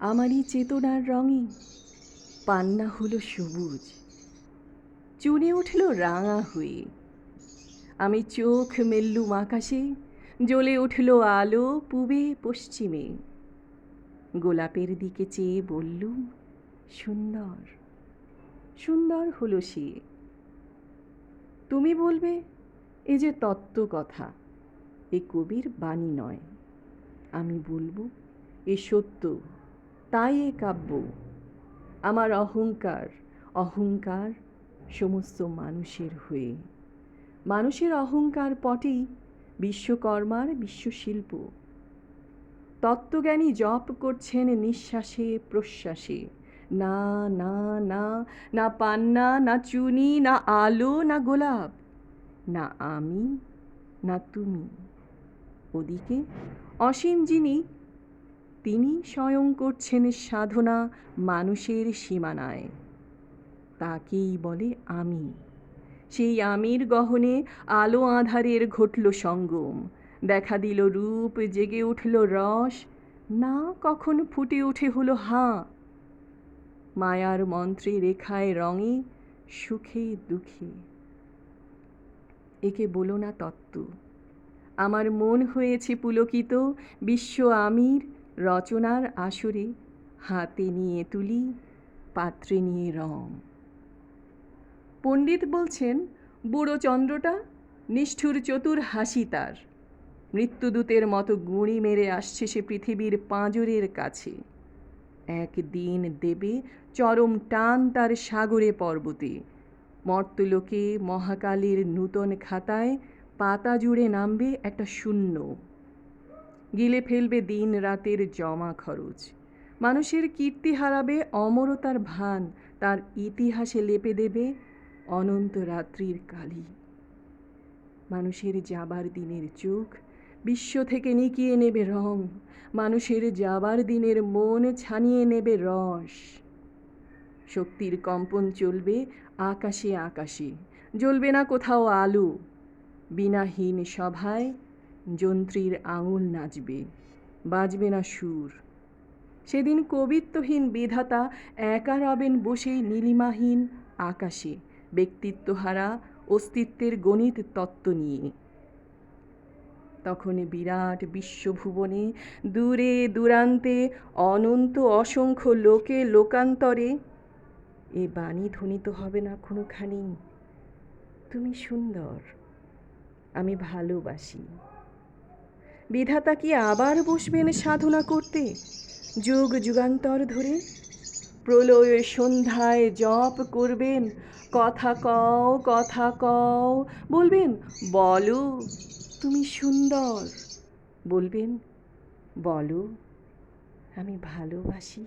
আমারই চেতনার রঙে পান্না হলো সবুজ, চুনে উঠল রাঙা হয়ে। আমি চোখ মেললুম আকাশে, জ্বলে উঠল আলো পূবে পশ্চিমে। গোলাপের দিকে চেয়ে বললুম, সুন্দর সুন্দর হলো সে। তুমি বলবে, এ যে তত্ত্ব কথা, এ কবির বাণী নয়। আমি বলবো, এ সত্য, তাই এ কাব্য। আমার অহংকার, অহংকার সমস্ত মানুষের হয়ে। মানুষের অহংকার পটেই বিশ্বকর্মার বিশ্বশিল্প। তত্ত্বজ্ঞানী জপ করছেন নিঃশ্বাসে প্রশ্বাসে। না না না, না পান্না, না চুনি, না আলো, না গোলাপ, না আমি, না তুমি। ওদিকে অসীম যিনি, তিনি স্বয়ং করছেন সাধনা মানুষের সীমানায়। তাকেই বলে আমি। সেই আমির গহনে আলো আঁধারের ঘটল সঙ্গম। দেখা দিল রূপ, জেগে উঠল রস, না কখন ফুটে উঠে হলো হাঁ। মায়ার মন্ত্রে রেখায় রঙে, সুখে দুঃখে। একে বলো না তত্ত্ব। আমার মন হয়েছে পুলকিত বিশ্ব আমির রচনার আসরে। হাতে নিয়ে তুলি, পাত্রে নিয়ে রং। পণ্ডিত বলছেন, বুড়ো চন্দ্রটা নিষ্ঠুর চতুর হাসি তার। মৃত্যুদূতের মতো গুঁড়ি মেরে আসছে সে পৃথিবীর পাঁজরের কাছে। একদিন দেবে চরম টান তার সাগরে পর্বতে। মর্তলোকে মহাকালের নূতন খাতায় পাতা জুড়ে নামবে একটা শূন্য। গিলে ফেলবে দিন রাতের জমা খরচ। মানুষের কীর্তি হারাবে অমরতার ভান, তার ইতিহাসে লেপে দেবে অনন্ত রাত্রির কালি। মানুষের যাবার দিনের চোখ বিশ্ব থেকে নিকিয়ে নেবে রং। মানুষের যাবার দিনের মন ছানিয়ে নেবে রস। শক্তির কম্পন চলবে আকাশে আকাশে, জ্বলবে না কোথাও আলো। বিনাহীন সভায় যন্ত্রীর আঙুল নাচবে, বাজবে না সুর। সেদিন কবিত্বহীন বিধাতা একা রবেন বসে নীলিমাহীন আকাশে, ব্যক্তিত্বহারা অস্তিত্বের গণিত তত্ত্ব নিয়ে। তখন বিরাট বিশ্বভুবনে দূরে দূরান্তে অনন্ত অসংখ্য লোকে লোকান্তরে এ বাণী ধ্বনিত হবে না কোনোখানি, তুমি সুন্দর, আমি ভালোবাসি। বিধাতা কি আবার বসবেন সাধনা করতে যুগ যুগান্তর ধরে? প্রলয়ের সন্ধ্যায় জপ করবেন, কথা কও কথা কও, বলবেন বলো তুমি সুন্দর, বলবেন বলো আমি ভালোবাসি।